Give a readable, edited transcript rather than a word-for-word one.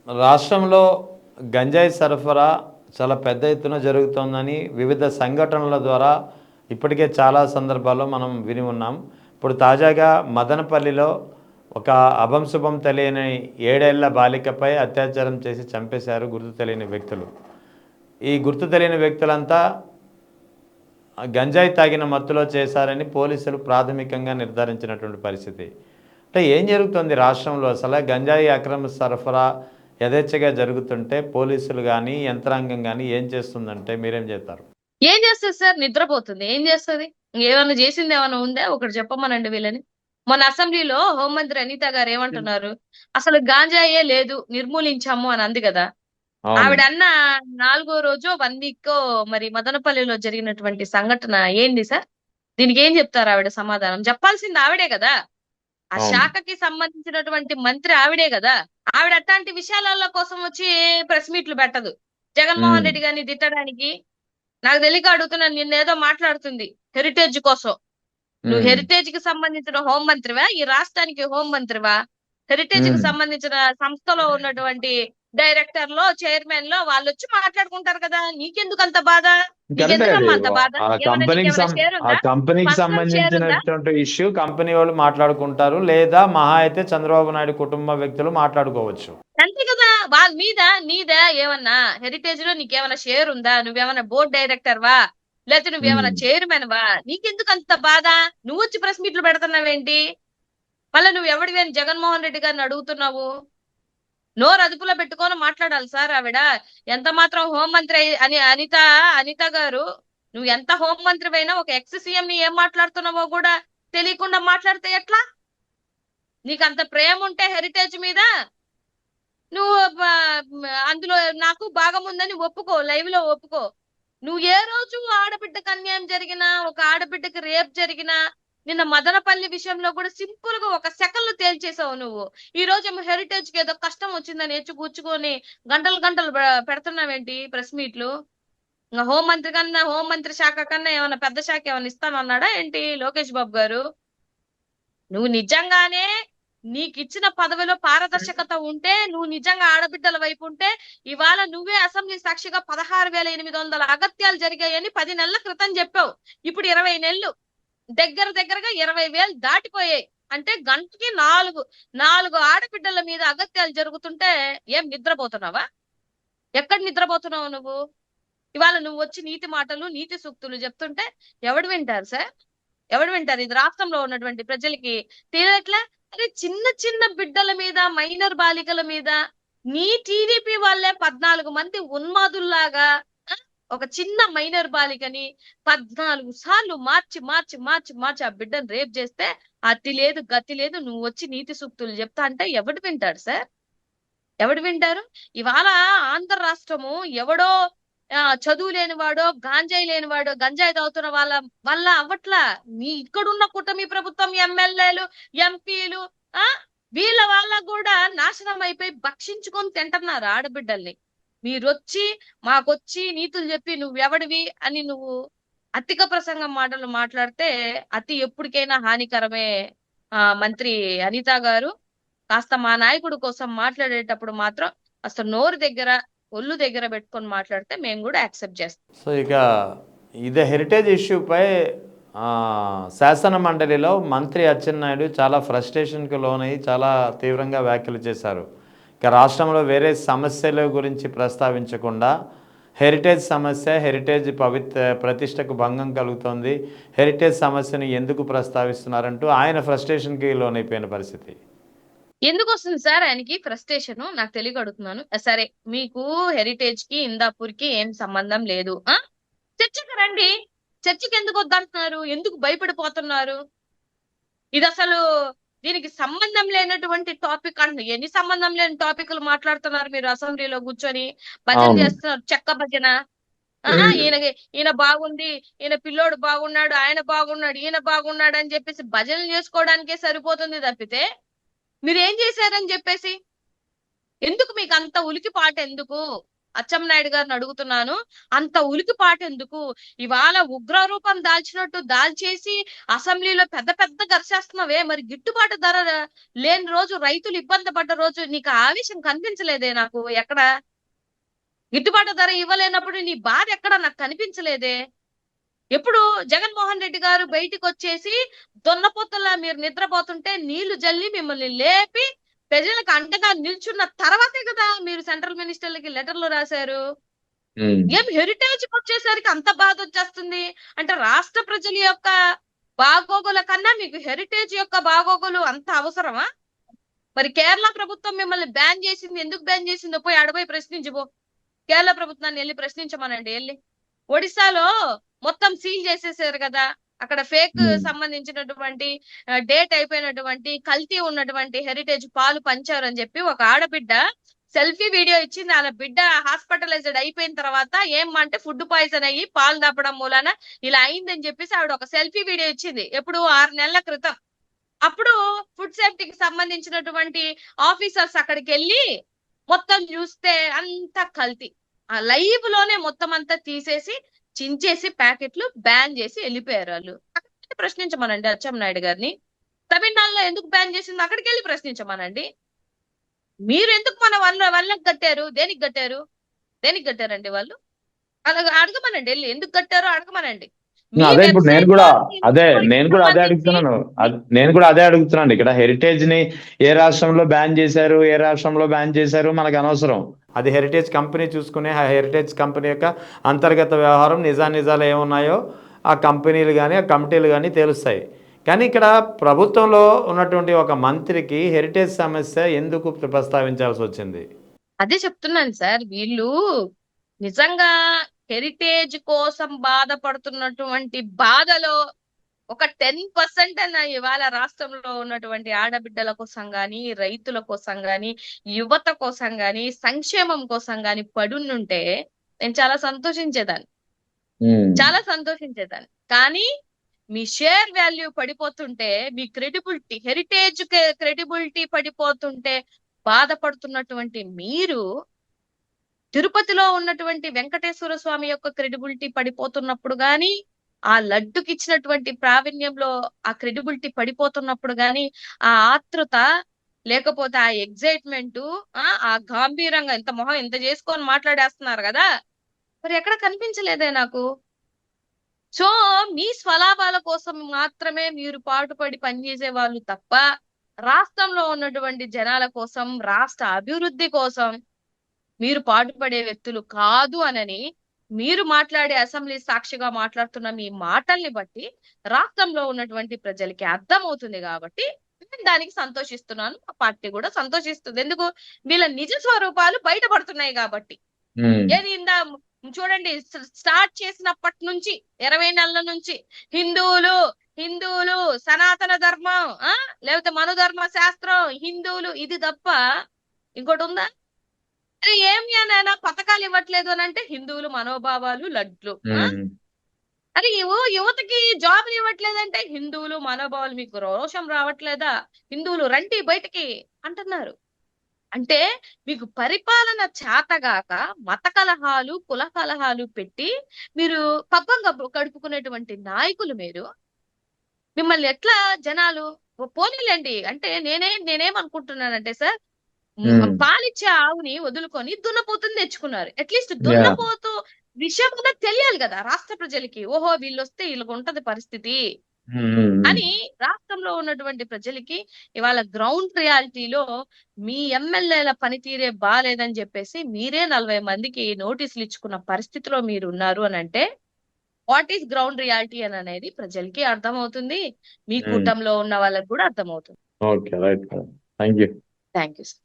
రాష్ట్రంలో గంజాయి సరఫరా చాలా పెద్ద ఎత్తున జరుగుతోందని వివిధ సంఘటనల ద్వారా ఇప్పటికే చాలా సందర్భాల్లో మనం విని ఉన్నాం. ఇప్పుడు తాజాగా మదనపల్లిలో ఒక అభంశుభం తెలియని 7 ఏళ్ల బాలికపై అత్యాచారం చేసి చంపేశారు గుర్తు తెలియని వ్యక్తులు. ఈ గుర్తు తెలియని వ్యక్తులంతా గంజాయి తాగిన మత్తులో చేశారని పోలీసులు ప్రాథమికంగా నిర్ధారించినటువంటి పరిస్థితి. అంటే ఏం జరుగుతుంది రాష్ట్రంలో అసలు? గంజాయి అక్రమ సరఫరా యథేచ్ఛగా జరుగుతుంటే పోలీసులు గానీ, యంత్రాంగం గానీ ఏం చేస్తుందంటే మీరేం చెప్తారు? ఏం చేస్తుంది సార్? నిద్రపోతుంది. ఏం చేస్తది? ఏమన్నా చేసింది ఏమన్నా ఉందా? ఒకటి చెప్పమనండి వీళ్ళని. మొన్న అసెంబ్లీలో హోంమంత్రి అనిత గారు ఏమంటున్నారు? అసలు గాంజాయే లేదు, నిర్మూలించాము అని అంది కదా. అవును. ఆవిడ అన్న 4గో రోజో 1 వీకో మరి మదనపల్లిలో జరిగినటువంటి సంఘటన ఏంది సార్? దీనికి ఏం చెప్తారు ఆవిడ సమాధానం? చెప్పాల్సింది ఆవిడే కదా. ఆ అవును. శాఖకి సంబంధించినటువంటి మంత్రి ఆవిడే కదా. ఆవిడ అట్లాంటి విషయాల కోసం వచ్చి ప్రెస్ మీట్లు పెట్టదు. జగన్మోహన్ హ్మ్. రెడ్డి గారిని తిట్టడానికి. నాకు తెలియక అడుగుతున్నాను, నిన్నేదో మాట్లాడుతుంది హెరిటేజ్ కోసం. నువ్వు హ్మ్. హెరిటేజ్ కి సంబంధించిన హోం మంత్రివా? ఈ రాష్ట్రానికి హోం మంత్రివా? హెరిటేజ్ కి హ్మ్. సంబంధించిన సంస్థలో ఉన్నటువంటి డైరెక్టర్ లో చైర్మన్ లో వాళ్ళు వచ్చి మాట్లాడుకుంటారు కదా. నీకెందుకు అంత బాధ? కరెక్టే అది. నీకెందుకమ్మా అంత బాధ? ఆ ఏమన్నా కంపెనీకి నీకేమైనా షేర్ ఆ ఉందా? కంపెనీకి పర్సనల్ షేర్ ఉందా? సంబంధించినటువంటి ఇష్యూ కంపెనీ వాళ్ళు మాట్లాడుకుంటారు. లేదా మహా అయితే చంద్రబాబు నాయుడు కుటుంబ వ్యక్తులు మాట్లాడుకోవచ్చు. అంతే కదా. వాళ్ళ మీద నీదా ఏమన్నా? హెరిటేజ్ లో నీకేమైనా షేర్ ఉందా? నువ్వేమన్నా బోర్డ్ డైరెక్టర్ వా? లేకపోతే నువ్వేమన్నా హ్మ్. చైర్మన్ వా? నీకెందుకు అంత బాధ? నువ్వు వచ్చి ప్రెస్ మీట్లు పెడుతున్నావేంటి? మళ్ళీ నువ్వు ఎవడివి అని జగన్మోహన్ రెడ్డి గారిని అడుగుతున్నావు? నోరు అదుపులో పెట్టుకొని మాట్లాడాలి సార్ ఆవిడ. ఎంత మాత్రం హోంమంత్రి అని అనిత గారు, నువ్వు ఎంత హోంమంత్రివైనా ఒక ఎక్స్ సీఎం ని ఏం మాట్లాడుతున్నావో కూడా తెలియకుండా మాట్లాడితే ఎట్లా? నీకు అంత ప్రేమ ఉంటే హెరిటేజ్ మీద నువ్వు అందులో నాకు భాగం ఉందని ఒప్పుకో, లైవ్ లో ఒప్పుకో. నువ్వు ఏ రోజు ఆడబిడ్డకు అన్యాయం జరిగినా, ఒక ఆడబిడ్డకి రేప్ జరిగినా, నిన్న మదనపల్లి విషయంలో కూడా సింపుల్ గా ఒక సెకండ్ లో తేల్చేసావు నువ్వు. ఈ రోజు ఏమో హెరిటేజ్ కి ఏదో కష్టం వచ్చిందని ఎచ్చి కూర్చుకొని గంటలు గంటలు పెడుతున్నావేంటి ప్రెస్ మీట్లు? ఇంకా హోంమంత్రి శాఖ కన్నా ఏమన్నా పెద్ద శాఖ ఏమన్నా ఇస్తానన్నాడా ఏంటి లోకేష్ బాబు గారు? నువ్వు నిజంగానే నీకు ఇచ్చిన పదవిలో పారదర్శకత ఉంటే, నువ్వు నిజంగా ఆడబిడ్డల వైపు ఉంటే, ఇవాళ నువ్వే అసెంబ్లీ సాక్షిగా 16,800 అగత్యాలు జరిగాయని 10 నెలల క్రితం చెప్పావు. ఇప్పుడు 20 నెలలు, దగ్గరగా 20,000 దాటిపోయాయి. అంటే గంటకి నాలుగు ఆడబిడ్డల మీద అగత్యాలు జరుగుతుంటే ఏం నిద్రపోతున్నావా? ఎక్కడ నిద్రపోతున్నావు నువ్వు? ఇవాళ నువ్వు వచ్చి నీతి మాటలు, నీతి సూక్తులు చెప్తుంటే ఎవడు వింటారు సార్? ఎవడు వింటారు? ఇది రాష్ట్రంలో ఉన్నటువంటి ప్రజలకి తెలియట్లే. అరే చిన్న చిన్న బిడ్డల మీద, మైనర్ బాలికల మీద నీ టీడీపీ వాళ్ళే 14 మంది ఉన్మాదుల్లాగా ఆ, ఒక చిన్న మైనర్ బాలికని 14 సార్లు మార్చి ఆ బిడ్డను రేప్ చేస్తే అతి లేదు గతి లేదు, నువ్వు వచ్చి నీతి సూక్తులు చెప్తా అంటే ఎవడు వింటాడు సార్? ఎవడు వింటారు? ఇవాళ ఆంధ్ర రాష్ట్రము ఎవడో చదువు లేనివాడో, గంజాయి తాగుతున్న వాళ్ళ వల్ల అవ్వట్లా. మీ ఇక్కడున్న కూటమి ప్రభుత్వం ఎమ్మెల్యేలు, ఎంపీలు ఆ వీళ్ళ వాళ్ళ కూడా నాశనం అయిపోయి భక్షించుకొని తింటున్నారు ఆడబిడ్డల్ని. మీరొచ్చి మాకొచ్చి నీతులు చెప్పి నువ్వెవడివి అని నువ్వు అతిక ప్రసంగం మాటలు మాట్లాడితే అతి ఎప్పటికైనా హానికరమే. మంత్రి అనిత గారు, కాస్త మా నాయకుడు కోసం మాట్లాడేటప్పుడు మాత్రం అసలు నోరు దగ్గర, ఒళ్ళు దగ్గర పెట్టుకొని మాట్లాడితే మేము కూడా యాక్సెప్ట్ చేస్తాం. సో ఇక ఇదే హెరిటేజ్ ఇష్యూపై శాసన మండలిలో మంత్రి అచ్చెన్నాయుడు చాలా ఫ్రస్ట్రేషన్కి లోనయ్యి చాలా తీవ్రంగా వ్యాఖ్యలు చేశారు. ఇక రాష్ట్రంలో వేరే సమస్యల గురించి ప్రస్తావించకుండా హెరిటేజ్ సమస్య, హెరిటేజ్ ప్రతిష్టకు భంగం కలుగుతోంది, హెరిటేజ్ సమస్యను ఎందుకు ప్రస్తావిస్తున్నారంటూ ఆయన ఫ్రస్ట్రేషన్కి లోనైపోయిన పరిస్థితి. ఎందుకు వస్తుంది సార్ ఆయనకి ఫ్రస్ట్రేషన్? నాకు తెలియక అడుగుతున్నాను. సరే, మీకు హెరిటేజ్ కి, ఇందాపూర్ కి ఏం సంబంధం లేదు. చర్చకి రండి. చర్చకి ఎందుకు వద్దంటున్నారు? ఎందుకు భయపడిపోతున్నారు? ఇది అసలు దీనికి సంబంధం లేనటువంటి టాపిక్ అంటున్నారు. ఎన్ని సంబంధం లేని టాపిక్లు మాట్లాడుతున్నారు మీరు అసెంబ్లీలో కూర్చొని? భజన అవును. చేస్తున్నారు, చెక్క భజన. ఈయన బాగుంది, ఈయన పిల్లోడు బాగున్నాడు, ఆయన బాగున్నాడు, ఈయన బాగున్నాడు అని చెప్పేసి భజనలు చేసుకోవడానికే సరిపోతుంది తప్పితే మీరు ఏం చేశారని చెప్పేసి ఎందుకు మీకు అంత ఉలికిపాటు ఎందుకు? అచ్చెన్నాయుడు గారిని అడుగుతున్నాను, అంత ఉలికిపాటు ఎందుకు? ఇవాళ ఉగ్ర రూపం దాల్చినట్టు దాల్చేసి అసెంబ్లీలో పెద్ద పెద్ద గరిచేస్తున్నావే, మరి గిట్టుబాటు ధర లేని రోజు, రైతులు ఇబ్బంది పడ్డ రోజు నీకు ఆ ఆవేశం కనిపించలేదే నాకు ఎక్కడ? గిట్టుబాటు ధర ఇవ్వలేనప్పుడు నీ బాధ ఎక్కడ నాకు కనిపించలేదే. ఎప్పుడు జగన్మోహన్ రెడ్డి గారు బయటికి వచ్చేసి దున్నపోతుల్లా మీరు నిద్రపోతుంటే నీళ్లు జల్లి మిమ్మల్ని లేపి ప్రజలకు అండగా నిల్చున్న తర్వాతే కదా మీరు సెంట్రల్ మినిస్టర్లకి లెటర్లు రాశారు. ఏం హెరిటేజ్ వచ్చేసరికి అంత బాధ వచ్చేస్తుంది అంటే రాష్ట్ర ప్రజల యొక్క బాగోగుల కన్నా మీకు హెరిటేజ్ యొక్క బాగోగులు అంత అవసరమా? మరి కేరళ ప్రభుత్వం మిమ్మల్ని బ్యాన్ చేసింది, ఎందుకు బ్యాన్ చేసిందో పోయి అడపోయి ప్రశ్నించిపో. కేరళ ప్రభుత్వాన్ని వెళ్ళి ప్రశ్నించమనండి. వెళ్ళి ఒడిశాలో మొత్తం సీల్ చేసేసారు కదా, అక్కడ ఫేక్ సంబంధించినటువంటి డేట్ అయిపోయినటువంటి కల్తీ ఉన్నటువంటి హెరిటేజ్ పాలు పంచారు అని చెప్పి ఒక ఆడబిడ్డ సెల్ఫీ వీడియో ఇచ్చింది. వాళ్ళ బిడ్డ హాస్పిటలైజ్డ్ అయిపోయిన తర్వాత ఏమంటే ఫుడ్ పాయిజన్ అయ్యి పాలు దాపడం మూలాన ఇలా అయిందని చెప్పేసి ఆవిడ ఒక సెల్ఫీ వీడియో ఇచ్చింది. ఎప్పుడు 6 నెలల క్రితం. అప్పుడు ఫుడ్ సేఫ్టీకి సంబంధించినటువంటి ఆఫీసర్స్ అక్కడికి వెళ్ళి మొత్తం చూస్తే అంతా కల్తీ. ఆ లైవ్ లోనే మొత్తం అంతా తీసేసి చించేసి ప్యాకెట్లు బ్యాన్ చేసి వెళ్ళిపోయారు వాళ్ళు. అక్కడికి ప్రశ్నించమనండి అచ్చెన్నాయుడు గారిని. తమిళనాడులో ఎందుకు బ్యాన్ చేసింది అక్కడికి వెళ్ళి ప్రశ్నించమనండి. మీరు ఎందుకు మన వాళ్ళకి కట్టారు? దేనికి కట్టారు? దేనికి కట్టారండి వాళ్ళు? అలా అడగమనండి, వెళ్ళి ఎందుకు కట్టారో అడగమనండి. అదే ఇప్పుడు నేను కూడా అదే అడుగుతున్నాను. ఇక్కడ హెరిటేజ్ ని ఏ రాష్ట్రంలో బ్యాన్ చేశారు, ఏ రాష్ట్రంలో బ్యాన్ చేశారు మనకు అనవసరం. అది హెరిటేజ్ కంపెనీ చూసుకునే ఆ హెరిటేజ్ కంపెనీ యొక్క అంతర్గత వ్యవహారం, నిజాలు ఏమున్నాయో ఆ కంపెనీలు కానీ ఆ కమిటీలు కానీ తెలుస్తాయి. కానీ ఇక్కడ ప్రభుత్వంలో ఉన్నటువంటి ఒక మంత్రికి హెరిటేజ్ సమస్య ఎందుకు ప్రస్తావించాల్సి వచ్చింది? అదే చెప్తున్నాను సార్, వీళ్ళు నిజంగా హెరిటేజ్ కోసం బాధపడుతున్నటువంటి బాధలో ఒక 10% అన్న ఇవాళ రాష్ట్రంలో ఉన్నటువంటి ఆడబిడ్డల కోసం గాని, రైతుల కోసం గాని, యువత కోసం గాని, సంక్షేమం కోసం గాని పడుంటే నేను చాలా సంతోషించేదాన్ని. చాలా సంతోషించేదాన్ని. కానీ మీ షేర్ వాల్యూ పడిపోతుంటే, మీ క్రెడిబిలిటీ, హెరిటేజ్ క్రెడిబిలిటీ పడిపోతుంటే బాధపడుతున్నటువంటి మీరు, తిరుపతిలో ఉన్నటువంటి వెంకటేశ్వర స్వామి యొక్క క్రెడిబిలిటీ పడిపోతున్నప్పుడు గాని, ఆ లడ్డుకి ఇచ్చినటువంటి ప్రావీణ్యంలో ఆ క్రెడిబిలిటీ పడిపోతున్నప్పుడు గాని, ఆ ఆతృత లేకపోతే ఆ ఎగ్జైట్మెంట్, ఆ గాంభీరంగా ఇంత మొహం ఇంత చేసుకొని మాట్లాడేస్తున్నారు కదా, మరి ఎక్కడ కనిపించలేదే నాకు. సో మీ స్వలాభాల కోసం మాత్రమే మీరు పాటుపడి పనిచేసే వాళ్ళు తప్ప, రాష్ట్రంలో ఉన్నటువంటి జనాల కోసం, రాష్ట్ర అభివృద్ధి కోసం మీరు పాటుపడే వ్యక్తులు కాదు అనని మీరు మాట్లాడే అసెంబ్లీ సాక్షిగా మాట్లాడుతున్న మీ మాటల్ని బట్టి రాష్ట్రంలో ఉన్నటువంటి ప్రజలకి అర్థమవుతుంది. కాబట్టి నేను దానికి సంతోషిస్తున్నాను, మా పార్టీ కూడా సంతోషిస్తుంది. ఎందుకు? వీళ్ళ నిజ స్వరూపాలు బయటపడుతున్నాయి కాబట్టి. ఏది ఇందా చూడండి, స్టార్ట్ చేసినప్పటి నుంచి 20 నెలల నుంచి హిందువులు సనాతన ధర్మం, లేకపోతే మనుధర్మ శాస్త్రం, హిందువులు, ఇది తప్ప ఇంకోటి ఉందా? అరే ఏమి అని పథకాలు ఇవ్వట్లేదు అని అంటే హిందువులు మనోభావాలు లడ్లు. అరే యువతకి జాబులు ఇవ్వట్లేదంటే హిందువులు మనోభావాలు, మీకు రోషం రావట్లేదా? హిందువులు రండి బయటికి అంటున్నారు. అంటే మీకు పరిపాలన చేతగాక మత కలహాలు, కుల కలహాలు పెట్టి మీరు పబ్బం గడుపుకునేటువంటి నాయకులు మీరు. మిమ్మల్ని ఎట్లా జనాలు పోనీలేండి అంటే నేనేమనుకుంటున్నానంటే సార్, పాలిచ్చే ఆవుని వదులుకొని దున్నపోతుని తెచ్చుకున్నారు. అట్లీస్ట్ దున్నపోతు విషయం కూడా తెలియాలి కదా రాష్ట్ర ప్రజలకి. ఓహో వీళ్ళు వస్తే వీళ్ళకి ఉంటది పరిస్థితి అని రాష్ట్రంలో ఉన్నటువంటి ప్రజలకి ఇవాళ గ్రౌండ్ రియాలిటీలో మీ ఎమ్మెల్యేల పనితీరే బాలేదని చెప్పేసి మీరే 40 మందికి నోటీసులు ఇచ్చుకున్న పరిస్థితిలో మీరు ఉన్నారు అని అంటే, వాట్ ఈస్ గ్రౌండ్ రియాలిటీ అని అనేది ప్రజలకి అర్థమవుతుంది, మీ కూటమిలో ఉన్న వాళ్ళకి కూడా అర్థమవుతుంది. Okay, right. Thank you. Thank you.